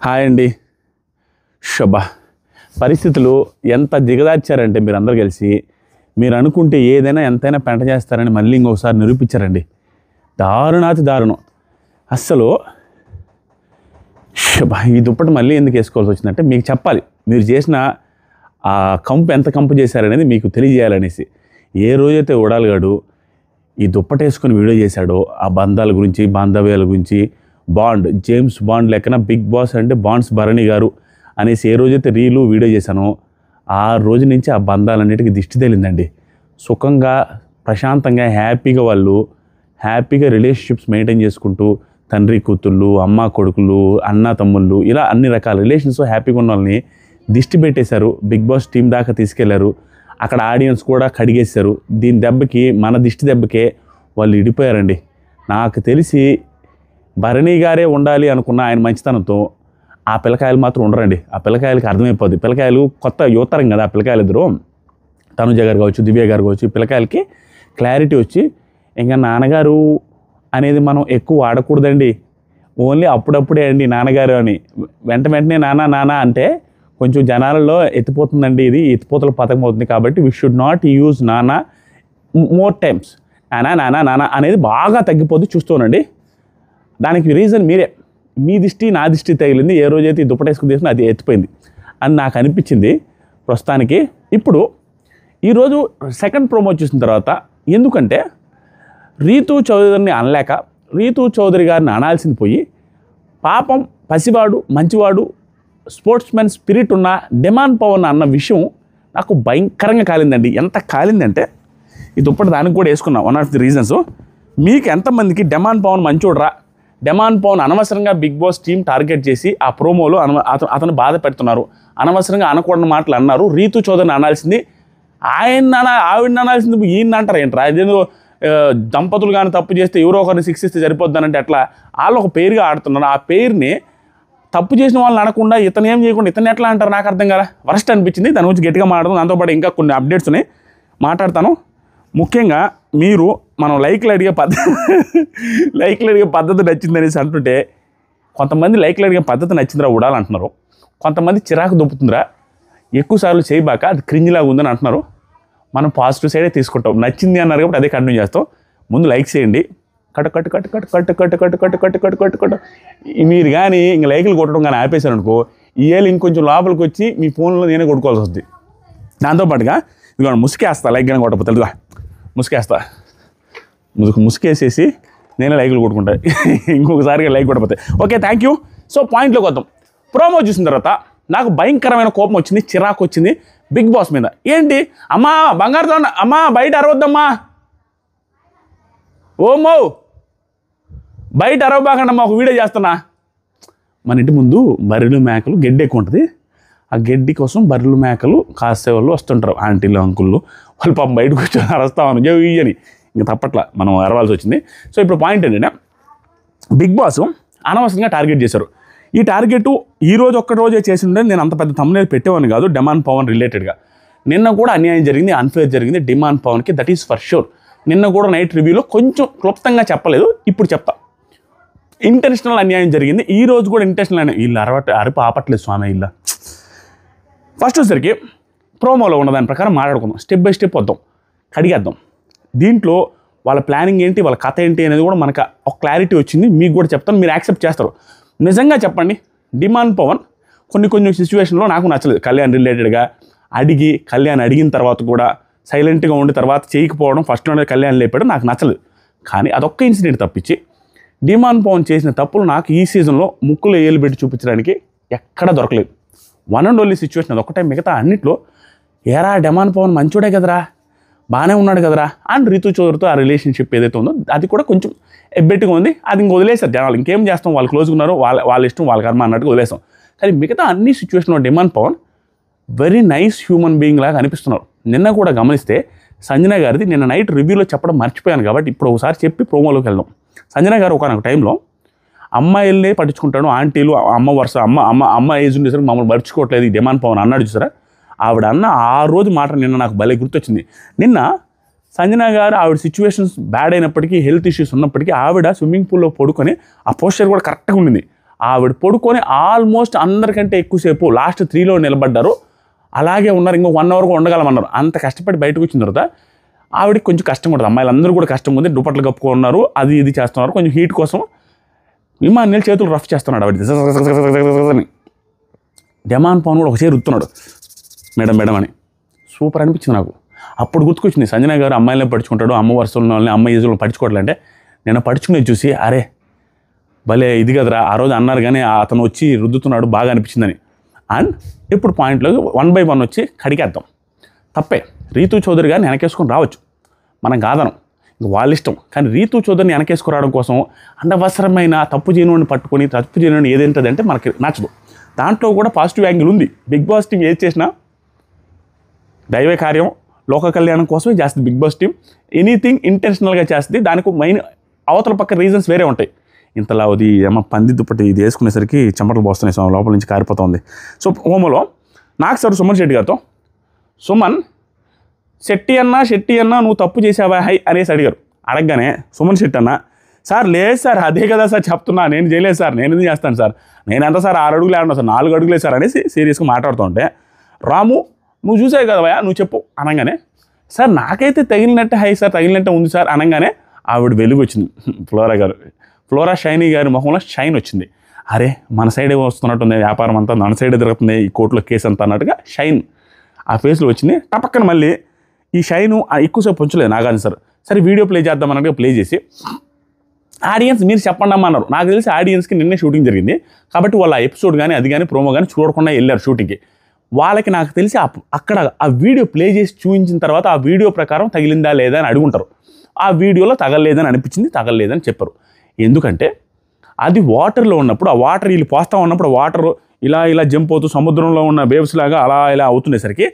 Hi అండి. షబ్బా పరిస్థితులు ఎంత దిగదార్చారంటే మీరందరూ కలిసి మీరు అనుకుంటే ఏదైనా ఎంతైనా పెంట చేస్తారని మళ్ళీ ఇంకొకసారి నిరూపించారండి. దారుణాతి దారుణం. అస్సలు షబ్బా ఈ దుప్పటి మళ్ళీ ఎందుకు వేసుకోవాల్సి వచ్చిందంటే మీకు చెప్పాలి, మీరు చేసిన ఆ కంపు ఎంత కంపు చేశారనేది మీకు తెలియజేయాలనేసి. ఏ రోజైతే ఉడాలిగాడు ఈ దుప్పటి వేసుకొని వీడియో చేశాడో ఆ బంధాల గురించి, బాంధవ్యాల గురించి, జేమ్స్ బాండ్ లెక్కన బిగ్ బాస్ అంటే బాండ్స్ భరణి గారు అనేసి ఏ రోజైతే రీలు వీడియో చేశానో ఆ రోజు నుంచి ఆ బంధాలన్నిటికీ దిష్టి తేలిందండి. సుఖంగా ప్రశాంతంగా హ్యాపీగా రిలేషన్షిప్స్ మెయింటైన్ చేసుకుంటూ తండ్రి కూతుళ్ళు, అమ్మ కొడుకులు, అన్న తమ్ముళ్ళు, ఇలా అన్ని రకాల రిలేషన్స్ హ్యాపీగా ఉన్న వాళ్ళని దిష్టి పెట్టేశారు. బిగ్ బాస్ టీం దాకా తీసుకెళ్లారు. అక్కడ ఆడియన్స్ కూడా కడిగేశారు. దీని దెబ్బకి, మన దిష్టి దెబ్బకే వాళ్ళు ఇడిపోయారండి. నాకు తెలిసి భరణి గారే ఉండాలి అనుకున్న ఆయన మంచితనంతో ఆ పిల్లకాయలు మాత్రం ఉండరండి. ఆ పిల్లకాయలకి అర్థమైపోద్ది. పిల్లకాయలు కొత్త యువతరం కదా, ఆ పిల్లకాయలు ఇద్దరు, తనుజ గారు కావచ్చు, దివ్య గారు కావచ్చు, ఈ పిల్లకాయలకి క్లారిటీ వచ్చి ఇంకా నాన్నగారు అనేది మనం ఎక్కువ వాడకూడదండి, ఓన్లీ అప్పుడప్పుడే అండి నాన్నగారు అని. వెంటనే నాన్న అంటే కొంచెం జనాలలో ఎత్తిపోతుందండి. ఇది ఎత్తిపోతల పథకం అవుతుంది. కాబట్టి వీ షుడ్ నాట్ యూజ్ నాన్న మోర్ టైమ్స్. నాన్న అనేది బాగా తగ్గిపోద్ది, చూస్తూనండి. దానికి రీజన్ మీరే. మీ దిష్టి నా దిష్టి తగిలింది. ఏ రోజైతే ఈ దుప్పటేసుకుని తీసినా అది ఎత్తిపోయింది అని నాకు అనిపించింది ప్రస్తుతానికి. ఇప్పుడు ఈరోజు సెకండ్ ప్రోమో చూసిన తర్వాత, ఎందుకంటే రీతూ చౌదరిని అనలేక రీతూ చౌదరి గారిని అనాల్సింది పోయి, పాపం పసివాడు, మంచివాడు, స్పోర్ట్స్ మెన్ స్పిరిట్ ఉన్న డిమాండ్ పవన్ అన్న విషయం నాకు భయంకరంగా కాలిందండి. ఎంత కాలిందంటే ఈ దుప్పటి దానికి కూడా వేసుకున్నా. One of the reasons. మీకు ఎంతమందికి డిమాండ్ పవన్ మంచోడ్రా, డిమాండ్ పవన్ అనవసరంగా బిగ్ బాస్ టీం టార్గెట్ చేసి ఆ ప్రోమోలో అతను బాధ పెడుతున్నారు, అనవసరంగా అనకూడని మాటలు అన్నారు, రీతూ చౌదరిని అనాల్సింది ఆవిడని అనాల్సింది ఈయన అంటారు ఏంట్రా? అదేదో దంపతులు కానీ తప్పు చేస్తే ఎవరో ఒకరిని శిక్షిస్తే సరిపోద్దానంటే అట్లా వాళ్ళు ఒక పేరుగా ఆడుతున్నారు. ఆ పేరుని తప్పు చేసిన వాళ్ళని అనకుండా ఇతను ఏం చేయకుండా ఇతను ఎట్లా అంటారు నాకు అర్థం కదా. వరస్ట్ అనిపించింది. దాని గురించి గట్టిగా మాట్లాడదాం. దాంతోపాటు ఇంకా కొన్ని అప్డేట్స్ ఉన్నాయి, మాట్లాడతాను. ముఖ్యంగా మీరు మనం లైక్లు అడిగే పద్ధతి నచ్చిందనేసి అంటుంటే, కొంతమంది లైక్లు అడిగే పద్ధతి నచ్చిందిరా ఉడాలంటున్నారు, కొంతమంది చిరాకు దుప్పుతుందిరా ఎక్కువసార్లు చేయబాక అది క్రింజ్లాగా ఉందని అంటున్నారు. మనం పాజిటివ్ సైడే తీసుకుంటాం. నచ్చింది అన్నారు కాబట్టి అదే కంటిన్యూ చేస్తాం. ముందు లైక్ చేయండి. కట్టు మీరు కానీ ఇంక లైకులు కొట్టడం కానీ ఆపేశారు అనుకో, ఈ ఏళ్ళు ఇంకొంచెం లోపలికి వచ్చి మీ ఫోన్లో నేనే కొట్టుకోవాల్సి వస్తుంది. దాంతోపాటుగా ఇదిగో ముసుకేస్తా, లైక్ కానీ కొట్టకపోతే ఇదిగా ముసుకేస్తా, ముసుకేసేసి నేనే లైకులు కొట్టుకుంటా ఇంకొకసారిగా లైక్ కొట్టకపోతే. Okay, thank you. సో పాయింట్లోకి వద్దాం. ప్రోమో చూసిన తర్వాత నాకు భయంకరమైన కోపం వచ్చింది, చిరాకు వచ్చింది బిగ్ బాస్ మీద. ఏంటి అమ్మా బంగారుతో అమ్మా బయట అరవద్దమ్మా, ఓమో బయట అరవబాకండమ్మా, ఒక వీడియో చేస్తున్నా. మన ఇంటి ముందు బర్రెలు మేకలు గడ్డి ఎక్కువ ఉంటుంది. ఆ గడ్డి కోసం బర్రెలు మేకలు కాసే వాళ్ళు వస్తుంటారు, ఆంటీలు అంకుళ్ళు. వాళ్ళు పాపం బయటకు వచ్చి అరుస్తామని అని ఇంకా తప్పట్లా మనం అరవాల్సి వచ్చింది. సో ఇప్పుడు పాయింట్ ఏంటంటే, బిగ్ బాస్ అనవసరంగా టార్గెట్ చేశారు. ఈ టార్గెట్ ఈరోజు ఒక్క రోజే చేసి ఉండే నేను అంత పెద్ద తమ్మునేది పెట్టేవాడిని కాదు. డిమాండ్ పవన్ రిలేటెడ్గా నిన్న కూడా అన్యాయం జరిగింది, అన్ఫేర్ జరిగింది డిమాండ్ పవన్కి, దట్ ఈస్ ఫర్ షూర్. నిన్న కూడా నైట్ రివ్యూలో కొంచెం క్లుప్తంగా చెప్పలేదు, ఇప్పుడు చెప్తా. ఇంటెన్షనల్ అన్యాయం జరిగింది. ఈ రోజు కూడా ఇంటెన్షనల్ అన్యాయం. వీళ్ళు అరుపు ఆపట్లేదు స్వామి. వీళ్ళ ఫస్ట్ వచ్చేసరికి ప్రోమోలో ఉన్న దాని ప్రకారం మాట్లాడుకుందాం, స్టెప్ బై స్టెప్ వద్దాం, కడిగేద్దాం. దీంట్లో వాళ్ళ ప్లానింగ్ ఏంటి, వాళ్ళ కథ ఏంటి అనేది కూడా మనకు ఒక క్లారిటీ వచ్చింది. మీకు కూడా చెప్తాను, మీరు యాక్సెప్ట్ చేస్తారు. నిజంగా చెప్పండి, డిమాండ్ పవన్ కొన్ని సిచ్యువేషన్లో నాకు నచ్చలేదు. కళ్యాణ్ రిలేటెడ్గా కళ్యాణ్ అడిగిన తర్వాత కూడా సైలెంట్గా ఉండి తర్వాత చేయకపోవడం, ఫస్ట్లోనే కళ్యాణ్ లేపాడు, నాకు నచ్చలేదు. కానీ అదొక్క ఇన్సిడెంట్ తప్పించి డిమాండ్ పవన్ చేసిన తప్పులు నాకు ఈ సీజన్లో ముక్కులో ఏలు పెట్టి చూపించడానికి ఎక్కడా దొరకలేదు. వన్ అండ్ ఓన్లీ సిచ్యువేషన్ అదొక్కటే. మిగతా అన్నిట్లో ఏరా డిమాండ్ పవన్ మంచోడే కదరా, బాగానే ఉన్నాడు కదరా అండ్ రీతూ చౌదరితో ఆ రిలేషన్షిప్ ఏదైతే ఉందో అది కూడా కొంచెం ఎబ్బెట్టుగా ఉంది. అది ఇంక వదిలేశారు జనాలు. ఇంకేం చేస్తాం, వాళ్ళు క్లోజ్గా ఉన్నారు, వాళ్ళ ఇష్టం వాళ్ళ కర్మ అన్నట్టుగా వదిలేస్తాం. కానీ మిగతా అన్ని సిచ్యువేషన్లో డిమాండ్ Pawan very nice human being లాగా అనిపిస్తున్నారు. నిన్న కూడా గమనిస్తే సంజన గారిది నిన్న నైట్ రివ్యూలో చెప్పడం మర్చిపోయాను కాబట్టి ఇప్పుడు ఒకసారి చెప్పి ప్రోమోలోకి వెళ్దాం. సంజన గారు ఒకనొక టైంలో అమ్మాయిల్నే పట్టించుకుంటాను, ఆంటీలు అమ్మ వరుస అమ్మ ఏజ్ ఉండేసరికి మమ్మల్ని పట్టించుకోవట్లేదు ఈ డిమాండ్ పవన్ అన్నాడు చూసారా. ఆవిడ అన్న ఆ రోజు మాట నిన్న నాకు భలే గుర్తొచ్చింది. నిన్న సంజన గారు ఆవిడ సిచ్యువేషన్స్ బ్యాడ్ అయినప్పటికీ, హెల్త్ ఇష్యూస్ ఉన్నప్పటికీ ఆవిడ స్విమ్మింగ్ పూల్లో పడుకొని ఆ పోస్చర్ కూడా కరెక్ట్గా ఉండింది. ఆవిడ పడుకొని ఆల్మోస్ట్ అందరికంటే ఎక్కువసేపు లాస్ట్ 3లో నిలబడ్డారు. అలాగే ఉన్నారు. ఇంకో 1 అవర్ కూడా ఉండగలమన్నారు. అంత కష్టపడి బయటకు వచ్చిన తర్వాత ఆవిడకి కొంచెం కష్టం ఉంటుంది. అమ్మాయిలందరూ కూడా కష్టం ఉంది. దుప్పట్లు కప్పుకున్నారు, అది ఇది చేస్తున్నారు. కొంచెం హీట్ కోసం ఇమాన్యుయల్ చేతులు రఫ్ చేస్తున్నాడు ఆవిడ. డెమాన్ పవన్ కూడా ఒక చేరు రుతున్నాడు, మేడం మేడం అని. సూపర్ అనిపించింది నాకు. అప్పుడు గుర్తుకొచ్చింది సంజన గారు అమ్మాయిలనే పడుచుకుంటాడు, అమ్మ వరుసలో వాళ్ళని అమ్మాయి ఏజ్లో పడుచుకోవట్లంటే నేను పడుచుకునేది చూసి అరే భలే ఇది కదరా ఆ రోజు అన్నారు, కానీ అతను వచ్చి రుద్దుతున్నాడు బాగా అనిపించిందని. అండ్ ఇప్పుడు పాయింట్లో 1 by 1 వచ్చి కడిగేద్దాం. తప్పే. రీతూ చౌదరి గారిని వెనకేసుకొని రావచ్చు, మనం కాదనం, వాళ్ళ ఇష్టం. కానీ రీతూ చౌదరిని వెనకేసుకురావడం కోసం అనవసరమైన తప్పు చేయని పట్టుకొని తప్పు చేయని ఏదేంటదంటే మనకి నచ్చదు. దాంట్లో కూడా పాజిటివ్ యాంగిల్ ఉంది. బిగ్ బాస్ టీం ఏది చేసినా దైవ కార్యం లోక కళ్యాణం కోసమే చేస్తుంది. బిగ్ బాస్ టీం ఎనీథింగ్ ఇంటెన్షనల్గా చేస్తుంది. దానికి మెయిన్ అవతల పక్క రీజన్స్ వేరే ఉంటాయి. ఇంతలా అది ఏమో పంది దుప్పటి ఇది వేసుకునేసరికి చెమటలు పోస్తున్నాయి, లోపల నుంచి కారిపోతుంది. సో హోమలో నాకు సార్ సుమన్ శెట్టి గారితో, సుమన్ శెట్టి అన్న నువ్వు తప్పు చేసావా హై అనేసి అడిగారు. అడగగానే సుమన్ శెట్టి అన్న సార్ లేదు సార్ అదే కదా సార్ చెప్తున్నా, నేను చేయలేదు సార్, నేను ఎందుకు చేస్తాను సార్, నేను ఎంత సార్ 6 అడుగులు ఆడినా సార్ 4 అడుగులే సార్ అనేసి సీరియస్గా మాట్లాడుతూ ఉంటే, రాము నువ్వు చూసావు కదా భయ్యా నువ్వు చెప్పు అనగానే, సార్ నాకైతే తగిలినట్టే హై సార్ తగిలినట్టే ఉంది సార్ అనగానే ఆవిడ వెలుగు వచ్చింది. ఫ్లోరా షైనీ గారి మొహంలో షైన్ వచ్చింది. అరే మన సైడే వస్తున్నట్టుంది వ్యాపారం అంతా, మన సైడే తిరుగుతుంది ఈ కోర్టులో కేసు అంతా అన్నట్టుగా షైన్ ఆ ఫేస్లో వచ్చింది. టపక్కన మళ్ళీ ఈ షైను ఎక్కువసేపు ఉంచలేదు నాగార్జున సార్. సరే వీడియో ప్లే చేద్దాం అన్నట్టుగా ప్లే చేసి ఆడియన్స్ మీరు చెప్పండి అమ్మ అన్నారు. నాకు తెలిసి ఆడియన్స్కి నిన్నే షూటింగ్ జరిగింది కాబట్టి వాళ్ళ ఎపిసోడ్ కానీ అది కానీ ప్రోమో కానీ చూడకుండా వెళ్ళారు షూటింగ్కి. వాళ్ళకి నాకు తెలిసి అక్కడ ఆ వీడియో ప్లే చేసి చూపించిన తర్వాత ఆ వీడియో ప్రకారం తగిలిందా లేదా అని అడుగుంటారు. ఆ వీడియోలో తగలలేదని అనిపించింది, తగలలేదని చెప్పారు. ఎందుకంటే అది వాటర్లో ఉన్నప్పుడు ఆ వాటర్ వీళ్ళు పోస్తూ ఉన్నప్పుడు వాటర్ ఇలా జంప్ అవుతూ సముద్రంలో ఉన్న వేవ్స్ లాగా ఇలా అవుతుండేసరికి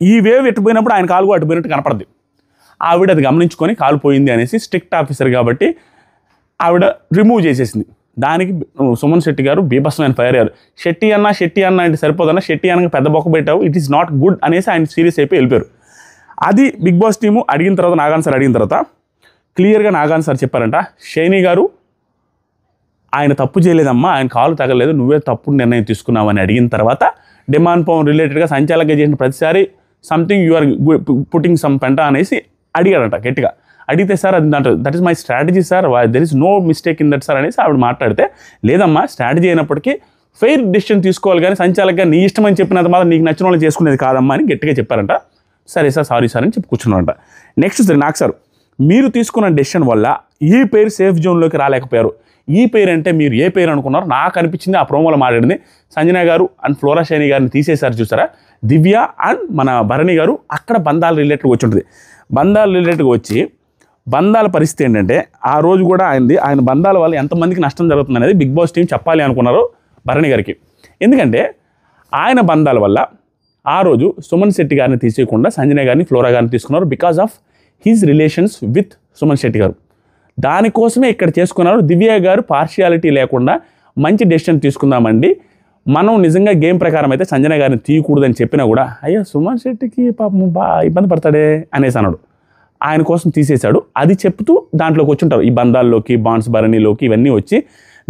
ఈ వేవ్ ఎట్టుపోయినప్పుడు ఆయన కాలు అటుపోయినట్టు కనపడద్ది. ఆవిడ అది గమనించుకొని కాలు పోయింది అనేసి స్ట్రిక్ట్ ఆఫీసర్ కాబట్టి ఆవిడ రిమూవ్ చేసేసింది. దానికి సుమన్ శెట్టి గారు బీభత్సమైన ఫైర్ అయ్యారు. శెట్టి అన్న అంటే సరిపోదన్న, శెట్టి అన్నకి పెద్ద బొక్క పెట్టావు, ఇట్ ఈస్ నాట్ గుడ్ అనేసి ఆయన సీరియస్ అయిపోయి వెళ్ళిపోయారు. అది బిగ్ బాస్ టీము అడిగిన తర్వాత నాగాన్ సార్ అడిగిన తర్వాత క్లియర్గా నాగాన్ సార్ చెప్పారంట, షైనీ గారు ఆయన తప్పు చేయలేదమ్మా, ఆయన కాలు తగలేదు, నువ్వే తప్పుడు నిర్ణయం తీసుకున్నావు అని అడిగిన తర్వాత డిమాండ్ పవన్ రిలేటెడ్గా సంచాలకంగా చేసిన ప్రతిసారి something you are putting some పెంట అనేసి అడిగాడంట గట్టిగా. అడిగితే సార్ అది that is my strategy sir, there is no mistake in that sir అనేసి ఆవిడ మాట్లాడితే, లేదమ్మా స్ట్రాటజీ అయినప్పటికీ ఫెయిర్ డిసిషన్ తీసుకోవాలి కానీ సంచాలకంగా నీ ఇష్టం అని చెప్పినంత మాత్రం నీకు నచ్చిన వాళ్ళు చేసుకునేది కాదమ్మా అని గట్టిగా చెప్పారంట. సరే సార్ సారీ సార్ అని చెప్పి కూర్చున్నారంట. నెక్స్ట్ సార్ నాకు సార్ మీరు తీసుకున్న డెసిషన్ వల్ల ఈ పేరు సేఫ్ జోన్లోకి రాలేకపోయారు. ఈ పేరు అంటే మీరు ఏ పేరు అనుకున్నారు? నాకు అనిపించింది ఆ ప్రోమోలో మాట్లాడింది సంజన గారు అండ్ ఫ్లోరా షైనీ గారిని తీసేశారు చూసారా, దివ్య అండ్ మన భరణి గారు అక్కడ బంధాల రిలేటెడ్గా వచ్చి ఉంటుంది. బంధాల రిలేటెడ్గా వచ్చి బంధాల పరిస్థితి ఏంటంటే ఆ రోజు కూడా ఆయన బంధాల వల్ల ఎంతమందికి నష్టం జరుగుతుంది అనేది బిగ్ బాస్ టీం చెప్పాలి అనుకున్నారు భరణి గారికి. ఎందుకంటే ఆయన బంధాల వల్ల ఆ రోజు సుమన్ శెట్టి గారిని తీసేయకుండా సంజన గారిని ఫ్లోరా గారిని తీసుకున్నారు because of his relations with Suman Shetty గారు. దానికోసమే ఇక్కడ చేసుకున్నారు. దివ్య గారు పార్షియాలిటీ లేకుండా మంచి డెసిషన్ తీసుకుందామండి, మనం నిజంగా గేమ్ ప్రకారం అయితే సంజన గారిని తీయకూడదని చెప్పినా కూడా అయ్యో సుమన్ శెట్టికి పాపం బాగా ఇబ్బంది పడతాడే అనేసి అన్నాడు. ఆయన కోసం తీసేశాడు. అది చెప్తూ దాంట్లోకి వచ్చి ఉంటారు ఈ బంధాల్లోకి, బాండ్స్ భరణిలోకి ఇవన్నీ వచ్చి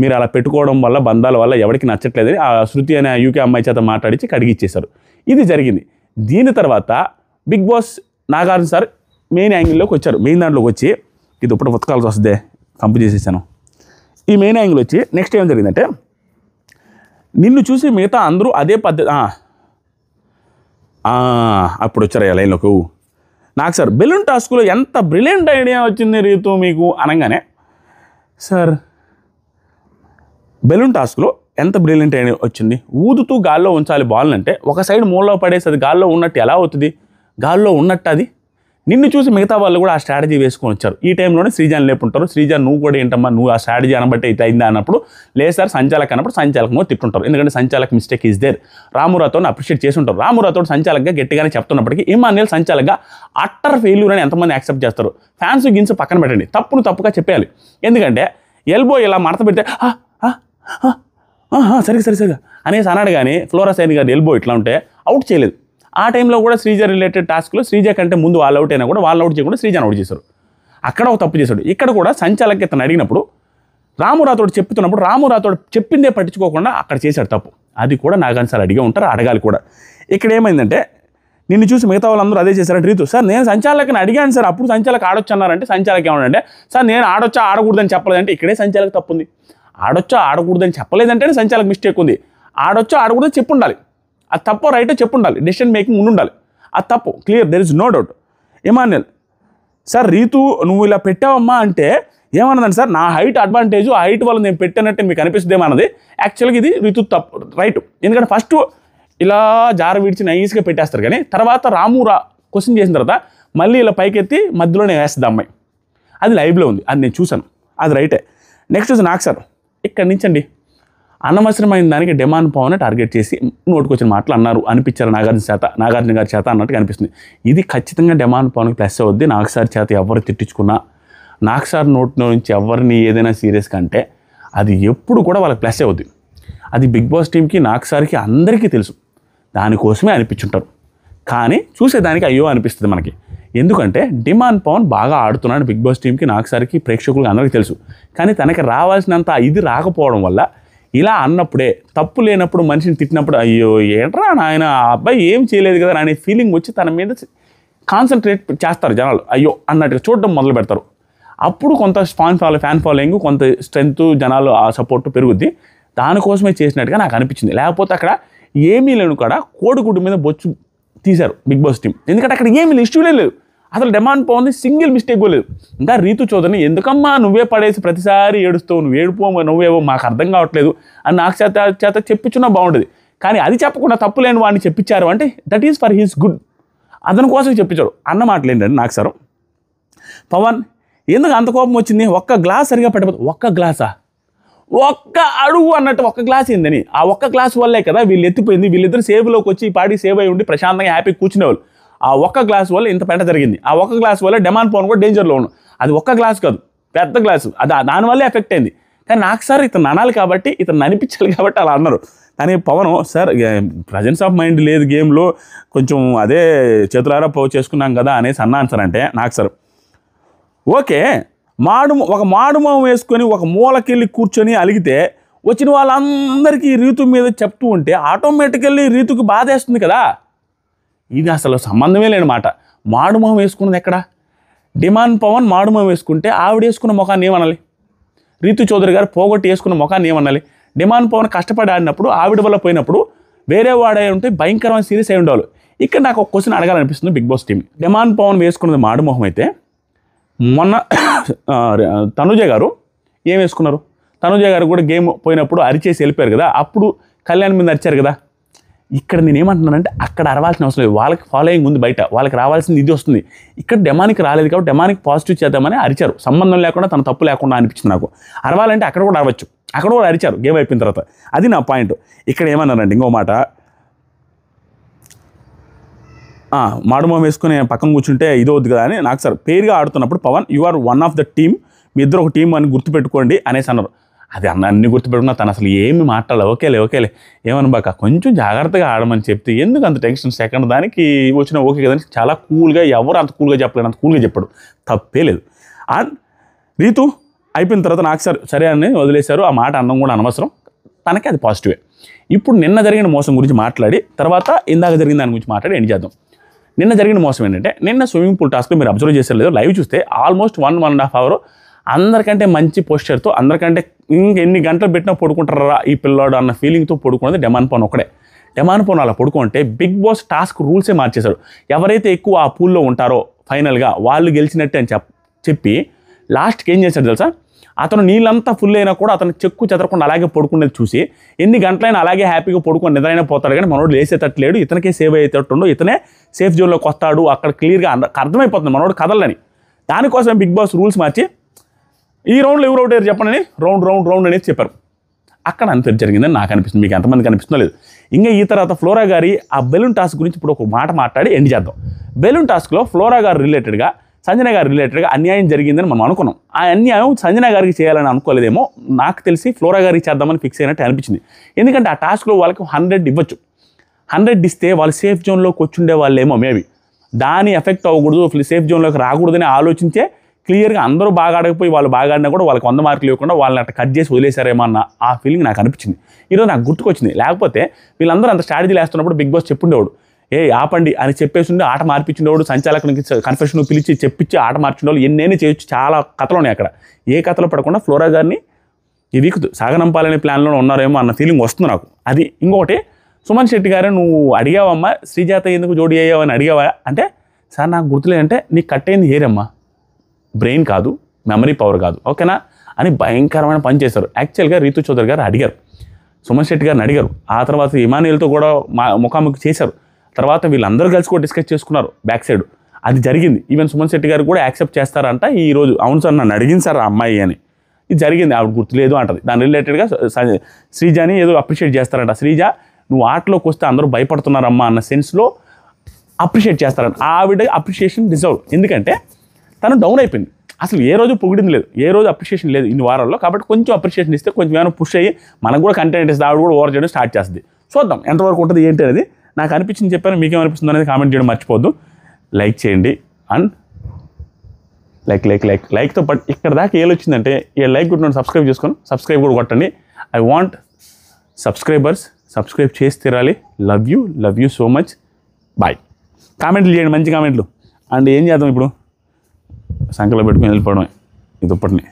మీరు అలా పెట్టుకోవడం వల్ల బంధాల వల్ల ఎవరికి నచ్చట్లేదని ఆ శృతి అనే యూకే అమ్మాయి చేత మాట్లాడించి కడిగిచ్చేశారు. ఇది జరిగింది. దీని తర్వాత Bigg Boss Nagarjuna sir main యాంగిల్లోకి వచ్చారు. మెయిన్ దాంట్లోకి వచ్చి ఇది ఇప్పుడు ఉతకాల్సి వస్తుందే కంపు చేసేసాను. ఈ మెయిన్ యాంగిల్ వచ్చి నెక్స్ట్ ఏం జరిగిందంటే నిన్ను చూసి మిగతా అందరూ అదే పద్ధతి అప్పుడు వచ్చారు లైన్లోకి. నాకు సార్ బెలూన్ టాస్క్లో ఎంత బ్రిలియంట్ ఐడియా వచ్చింది రీతు మీకు అనగానే, సార్ బెలూన్ టాస్క్లో ఎంత బ్రిలియంట్ ఐడియా వచ్చింది, ఊదుతూ గాల్లో ఉంచాలి బాల్ అంటే ఒక సైడ్ మూలలో పడేసి అది గాల్లో ఉన్నట్టు ఎలా అవుతుంది, గాల్లో ఉన్నట్టు అది. నిన్ను చూసి మిగతా వాళ్ళు కూడా ఆ స్ట్రాటజీ వేసుకొని వచ్చారు. ఈ టైంలోనే శ్రీజాన్ లేపుంటారు. శ్రీజాన్ నువ్వు కూడా ఏంటమ్మా నువ్వు ఆ స్ట్రాటజీ అనబట్టి అయితే అయిందా అన్నప్పుడు, లేదు సార్ సంచాలక్ అన్నప్పుడు సంచాలకమో తిట్టుంటారు. ఎందుకంటే సంచాలక్ మిస్టేక్ ఈజ్ దేర్. రాము రాథోడ్ని అప్రిషియేట్ చేసి ఉంటారు. రాము రాథోడ్ సంచాలక్గా గట్టిగానే చెప్తున్నప్పటికీ ఇమాన్యుయల్ సంచాలక్గా అట్టర్ ఫెయిల్యూర్ అని ఎంతమంది యాక్సెప్ట్ చేస్తారు. ఫ్యాన్స్ గిన్స్ పక్కన పెట్టండి, తప్పును తప్పుగా చెప్పేయాలి. ఎందుకంటే ఎల్బో ఇలా మడత పెడితే సరిగా అనేసి అన్నాడు కానీ ఫ్లోరా షైనీ గారి ఎల్బో ఇట్లా ఉంటే అవుట్ చేయలేదు. ఆ టైంలో కూడా శ్రీజ రిలేటెడ్ టాస్క్లో శ్రీజ కంటే ముందు వాళ్ళు అవుట్ అయినా కూడా వాళ్ళు అవుట్ చేయకుండా శ్రీజాని అవుట్ చేశారు. అక్కడ ఒక తప్పు చేశాడు. ఇక్కడ కూడా సంచాలక్ ఇతను అడిగినప్పుడు రాము రాథోడ్ చెప్తున్నప్పుడు రాము రాథోడ్ చెప్పిందే పట్టించుకోకుండా అక్కడ చేశాడు తప్పు. అది కూడా నాగార్జున సార్ అడిగే ఉంటారు, అడగాలి కూడా. ఇక్కడ ఏమైందంటే నిన్ను చూసి మిగతా వాళ్ళందరూ అదే చేశారంటే రీతు సార్ నేను సంచాలకుని అడిగాను సార్, అప్పుడు సంచాలక ఆడొచ్చు అన్నారంటే సంచాలక ఏమన్నాడంటే సార్ నేను ఆడొచ్చా ఆడకూడదని చెప్పలేదంటే ఇక్కడే సంచాలక తప్పు ఉంది. ఆడొచ్చా ఆడకూడదని చెప్పలేదంటే సంచాలక మిస్టేక్ ఉంది. ఆడొచ్చా ఆడకూడదని చెప్పు ఉండాలి. అది తప్పో రైటో చెప్పు ఉండాలి, డెసిషన్ మేకింగ్ ఉండాలి. అది తప్పు, clear, there is no doubt. Emmanuel sir Ritu నువ్వు ఇలా పెట్టావమ్మా అంటే ఏమన్నదండి సార్ నా హైట్ అడ్వాంటేజ్, ఆ హైట్ వల్ల నేను పెట్టానంటే మీకు అనిపిస్తుందేమో అన్నది. యాక్చువల్గా ఇది రీతు తప్పు, రైట్. ఎందుకంటే ఫస్ట్ ఇలా జార విడిచి నైస్గా పెట్టేస్తారు, కానీ తర్వాత రాము క్వశ్చన్ చేసిన తర్వాత మళ్ళీ ఇలా పైకెత్తి మధ్యలోనే వేస్తుంది అమ్మాయి. అది లైవ్లో ఉంది, అది నేను చూశాను, అది రైటే. నెక్స్ట్ వచ్చి నాకు సార్ ఇక్కడి నుంచి అండి అనవసరమైన దానికి డిమాండ్ పవన్ టార్గెట్ చేసి నోటుకొచ్చిన మాటలు అన్నారు అనిపించారు నాగార్జున గారి చేత అన్నట్టుగా అనిపిస్తుంది. ఇది ఖచ్చితంగా డిమాండ్ పవన్కి ప్లస్ అవుద్ది. నాగ్ సార్ చేత ఎవరు తిట్టించుకున్నా, నాగ్ సార్ నోట్లో నుంచి ఎవరిని ఏదైనా సీరియస్గా అంటే అది ఎప్పుడు కూడా వాళ్ళకి ప్లస్ అవుద్ది. అది బిగ్ బాస్ టీంకి నాగ్ సార్కి అందరికీ తెలుసు, దానికోసమే అనిపించుంటారు. కానీ చూసేదానికి అయ్యో అనిపిస్తుంది మనకి. ఎందుకంటే డిమాండ్ పవన్ బాగా ఆడుతున్నాడు బిగ్ బాస్ టీంకి, నాగ్ సార్కి, ప్రేక్షకులకు అందరికీ తెలుసు. కానీ తనకి రావాల్సినంత ఇది రాకపోవడం వల్ల ఇలా అన్నప్పుడే, తప్పు లేనప్పుడు మనిషిని తిట్టినప్పుడు అయ్యో ఏంట్రా నాయన ఆ అబ్బాయి ఏం చేయలేదు కదా అనే ఫీలింగ్ వచ్చి తన మీద కాన్సన్ట్రేట్ చేస్తారు జనాలు, అయ్యో అన్నట్టుగా చూడడం మొదలు పెడతారు. అప్పుడు కొంత ఫ్యాన్ ఫాలోయింగ్, కొంత స్ట్రెంత్, జనాలు ఆ సపోర్ట్ పెరుగుద్ది. దానికోసమే చేసినట్టుగా నాకు అనిపించింది. లేకపోతే అక్కడ ఏమీ లేను కూడా కోడిగుడ్డు మీద బొచ్చు తీశారు బిగ్ బాస్ టీం. ఎందుకంటే అక్కడ ఏమీ ఇష్యూలే లేదు, అసలు డిమాండ్ పోయింది, సింగిల్ మిస్టేక్ లేదు. ఇంకా రీతు చౌదరిని ఎందుకమ్మా నువ్వే పడేసి ప్రతిసారి ఏడుస్తావు, నువ్వు ఏడుపో నువ్వేవో మాకు అర్థం కావట్లేదు అని నాకు చేత చెప్పించున్నా బాగుంటుంది. కానీ అది చెప్పకుండా తప్పు లేని వాడిని చెప్పించారు అంటే that is for his good, అతని కోసం చెప్పించాడు అన్న మాటలు ఏంటంటే నాకు సార్ పవన్ ఎందుకు అంత కోపం వచ్చింది, ఒక్క గ్లాస్ సరిగా పెట్టబోదు, ఒక్క గ్లాసా, ఒక్క అడుగు అన్నట్టు ఒక్క గ్లాస్ ఏందని, ఆ ఒక్క గ్లాస్ వల్లే కదా వీళ్ళు ఎత్తిపోయింది. వీళ్ళిద్దరు సేవ్లోకి వచ్చి ఈ పాడి సేవ్ అయి ఉండి ప్రశాంతంగా హ్యాపీ కూర్చునేవాళ్ళు. ఆ ఒక్క గ్లాస్ వల్ల ఇంత పెంట జరిగింది. ఆ ఒక్క గ్లాస్ వల్ల డిమాండ్ పవన్ కూడా డేంజర్లో ఉన్నాడు. అది ఒక్క గ్లాస్ కాదు, పెద్ద గ్లాసు, అది దానివల్లే ఎఫెక్ట్ అయింది. కానీ నాకు సార్ ఇతను అనాలి కాబట్టి, ఇతను అనిపించాలి కాబట్టి అలా అన్నారు. కానీ Pawan sir presence of mind లేదు గేమ్లో, కొంచెం అదే చేతులారా పోవు చేసుకున్నాం కదా అనేసి అన్నాను సార్. అంటే నాకు సార్ ఓకే ఒక మాడుమం వేసుకొని ఒక మూలకెళ్ళి కూర్చొని అలిగితే వచ్చిన వాళ్ళందరికీ రీతు మీద చెప్తూ ఉంటే ఆటోమేటికల్లీ రీతుకి బాధేస్తుంది కదా. ఇది అసలు సంబంధమే లేని మాట. మాడుమం వేసుకున్నది ఎక్కడ, డిమాండ్ పవన్ మాడుమం వేసుకుంటే ఆవిడ వేసుకున్న ముఖాన్ని ఏమనాలి, రీతు చౌదరి గారు పోగొట్టి వేసుకున్న ముఖాన్ని ఏమనాలి. డిమాండ్ పవన్ కష్టపడి ఆడినప్పుడు ఆవిడ వల్ల పోయినప్పుడు వేరే వాడే ఉంటే భయంకరమైన సీరియస్ అయి ఉండేవాళ్ళు. ఇక్కడ నాకు ఒక క్వశ్చన్ అడగాలనిపిస్తుంది Bigg Boss team. Demon Pavan వేసుకున్నది మాడుమొహం అయితే మొన్న తనుజ గారు ఏం వేసుకున్నారు, తనుజ గారు కూడా గేమ్ పోయినప్పుడు అరిచేసి వెళ్ళిపోయారు కదా, అప్పుడు కళ్యాణ్ మీద అరిచారు కదా. ఇక్కడ నేను ఏమంటున్నానంటే అక్కడ అరవాల్సిన అవసరం లేదు, వాళ్ళకి ఫాలోయింగ్ ఉంది బయట, వాళ్ళకి రావాల్సింది ఇది వస్తుంది. ఇక్కడ డెమానికి రాలేదు కాబట్టి డెమానికి పాజిటివ్ చేద్దామని అరిచారు, సంబంధం లేకుండా తన తప్పు లేకుండా అనిపించింది నాకు. అరవాలంటే అక్కడ కూడా అరవచ్చు, అక్కడ కూడా అరిచారు గేమ్ అయిపోయిన తర్వాత. అది నా పాయింట్. ఇక్కడ ఏమన్నారండి ఇంకో మాట, మాడుమం వేసుకుని పక్కన కూర్చుంటే ఇది వద్దు కదా అని. నాకు సార్ పేరుగా ఆడుతున్నప్పుడు Pavan you are one of the team, మీ ఇద్దరు ఒక టీం అని గుర్తుపెట్టుకోండి అనేసి అన్నారు. అది అన్ని గుర్తుపెట్టుకున్నా తను అసలు ఏమి మాట్లాడాలి. ఓకేలే ఏమని బాక కొంచెం జాగ్రత్తగా ఆడమని చెప్తే ఎందుకు అంత టెన్షన్, సెకండ్ దానికి వచ్చిన ఓకే కదని చాలా కూల్గా, ఎవరు అంత కూల్గా చెప్పలేదు, అంత కూల్గా చెప్పాడు, తప్పే లేదు. అండ్ రీతు అయిపోయిన తర్వాత నాకు సార్ సరే అని వదిలేశారు. ఆ మాట అన్నం కూడా అనవసరం, తనకి అది పాజిటివే. ఇప్పుడు నిన్న జరిగిన మోసం గురించి మాట్లాడి తర్వాత ఇందాక జరిగిన దాని గురించి మాట్లాడి ఎండ్ చేద్దాం. నిన్న జరిగిన మోసం ఏంటంటే, నిన్న స్విమ్మింగ్ పూల్ టాస్క్లో మీరు అబ్జర్వ్ చేశారు లేదు, లైవ్ చూస్తే ఆల్మోస్ట్ 1.5 అవర్ అందరికంటే మంచి పోస్చర్తో, అందరికంటే ఇంకెన్ని గంటలు పెట్టినా పడుకుంటారా ఈ పిల్లాడు అన్న ఫీలింగ్తో పడుకున్నది డిమాండ్ పవన్ ఒకడే. డిమాండ్ పవన్ అలా పడుకుంటే బిగ్ బాస్ టాస్క్ రూల్సే మార్చేశాడు. ఎవరైతే ఎక్కువ ఆ పూల్లో ఉంటారో ఫైనల్గా వాళ్ళు గెలిచినట్టే అని చెప్పి లాస్ట్కి ఏం చేశాడు తెలుసా, అతను నీళ్ళంతా ఫుల్ అయినా కూడా అతను చెక్కు చెదరకుండా అలాగే పడుకునేది చూసి ఎన్ని గంటలైనా అలాగే హ్యాపీగా పడుకొని నిద్రైనా పోతాడు. కానీ మనోడు లేసేటట్లేడు, ఇతనికే సేవ్ అయ్యేటట్టుండో, ఇతనే సేఫ్ జోన్లోకి వస్తాడు, అక్కడ క్లియర్గా అర్థమైపోతుంది మనోడు కదలని. దానికోసం బిగ్ బాస్ రూల్స్ మార్చి ఈ రౌండ్లో ఎవరు అవుట్ అయ్యారు చెప్పండి, రౌండ్ అనేది చెప్పారు. అక్కడ అంతే జరిగిందని నాకు అనిపిస్తుంది. మీకు ఎంతమందికి అనిపిస్తుందో లేదు. ఇంకా ఈ తర్వాత ఫ్లోరా గారి ఆ బెలూన్ టాస్క్ గురించి ఇప్పుడు ఒక మాట మాట్లాడి ఎండ్ చేద్దాం. బెలూన్ టాస్క్లో ఫ్లోరా గారు రిలేటెడ్గా, సంజన గారు రిలేటెడ్గా అన్యాయం జరిగిందని మనం అనుకున్నాం. ఆ అన్యాయం సంజన గారికి చేయాలని అనుకోలేదేమో, నాకు తెలిసి ఫ్లోరా గారికి చేద్దామని ఫిక్స్ అయినట్టు అనిపించింది. ఎందుకంటే ఆ టాస్క్లో వాళ్ళకి 100 ఇవ్వచ్చు, 100 ఇస్తే వాళ్ళు సేఫ్ జోన్లోకి వచ్చుండే వాళ్ళేమో మేబీ. దాని ఎఫెక్ట్ అవ్వకూడదు, సేఫ్ జోన్లోకి రాకూడదని ఆలోచించే క్లియర్గా అందరూ బాగా ఆడకపోయి వాళ్ళు బాగా ఆడినా కూడా వాళ్ళకి 100 మార్కులు ఇవ్వకుండా వాళ్ళని అట్లా కట్ చేసి వదిలేశారేమో అన్న ఆ ఫీలింగ్ నాకు అనిపించింది. ఈరోజు నాకు గుర్తుకొచ్చింది. లేకపోతే వీళ్ళందరూ అంత స్ట్రాటజీలు వేస్తున్నప్పుడు బిగ్ బాస్ చెప్పుండేవాడు, ఆపండి అని చెప్పేసి ఉండి ఆట మార్పించుండేవాడు, సంచాలకునికి కన్ఫెషన్ పిలిచి చెప్పించి ఆట మార్చుండేవాళ్ళు. ఎన్నైనా చేయొచ్చు, చాలా కథలు ఉన్నాయి అక్కడ. ఏ కథలు పడకుండా ఫ్లోరా గారిని ఈ వీక్ సాగనంపాలనే ప్లాన్లో ఉన్నారేమో అన్న ఫీలింగ్ వస్తుంది నాకు. అది ఇంకొకటి, సుమన్ శెట్టి గారు నువ్వు అడిగావమ్మా శ్రీజాత ఎందుకు జోడి అయ్యావు అని అడిగావా అంటే, సార్ నాకు గుర్తులేదంటే నీకు కట్ అయింది హెయిర్ బ్రెయిన్ కాదు, మెమరీ పవర్ కాదు, ఓకేనా అని భయంకరమైన పని చేశారు. యాక్చువల్గా రీతు చౌదరి గారు అడిగారు, సుమన్ శెట్టి గారిని అడిగారు. ఆ తర్వాత ఇమానుయల్తో కూడా ముఖాముఖి చేశారు. తర్వాత వీళ్ళందరూ కలిసి కూడా డిస్కస్ చేసుకున్నారు బ్యాక్ సైడ్. అది జరిగింది. ఈవెన్ సుమన్ శెట్టి గారు కూడా యాక్సెప్ట్ చేస్తారంట ఈరోజు. అవును సార్ నన్ను అడిగింది సార్ ఆ అమ్మాయి అని. ఇది జరిగింది, ఆవిడ గుర్తులేదు అంటది. దాని రిలేటెడ్గా శ్రీజాని ఏదో అప్రిషియేట్ చేస్తారంట. శ్రీజ నువ్వు ఆటలోకి వస్తే అందరూ భయపడుతున్నారమ్మా అన్న సెన్స్లో అప్రిషియేట్ చేస్తారంట. ఆవిడ అప్రిషియేషన్ డిజర్వ్, ఎందుకంటే తను డౌన్ అయిపోయింది. అసలు ఏ రోజు పొగిడింది లేదు, ఏ రోజు అప్రిషియేషన్ లేదు ఇన్ని వారాల్లో. కాబట్టి కొంచెం అప్రిషియేషన్ ఇస్తే కొంచెం ఏమైనా పుష్ అయ్యి మనకు కూడా కంటెంట్ ఇస్తే ఆవిడ కూడా ఓవర్ చేయడం స్టార్ట్ చేస్తుంది. చూద్దాం ఎంతవరకు ఉంటుంది ఏంటి అనేది. నాకు అనిపించింది చెప్పాను, మీకేమనిపిస్తుంది అనేది కామెంట్ చేయడం మర్చిపోద్దు. లైక్ చేయండి అండ్ లైక్తో పాటు ఇక్కడ దాకా ఏలొచ్చిందంటే లైక్ కొట్టిన సబ్స్క్రైబ్ చేసుకొని సబ్స్క్రైబ్ కూడా కొట్టండి. ఐ వాంట్ సబ్స్క్రైబర్స్, సబ్స్క్రైబ్ చేసి తీరాలి. Love you so much. Bye. కామెంట్లు చేయండి, మంచి కామెంట్లు. అండ్ ఏం చేద్దాం ఇప్పుడు, సంకలో పెట్టుకుని వెళ్ళిపోవడమే ఈ దుప్పటిని.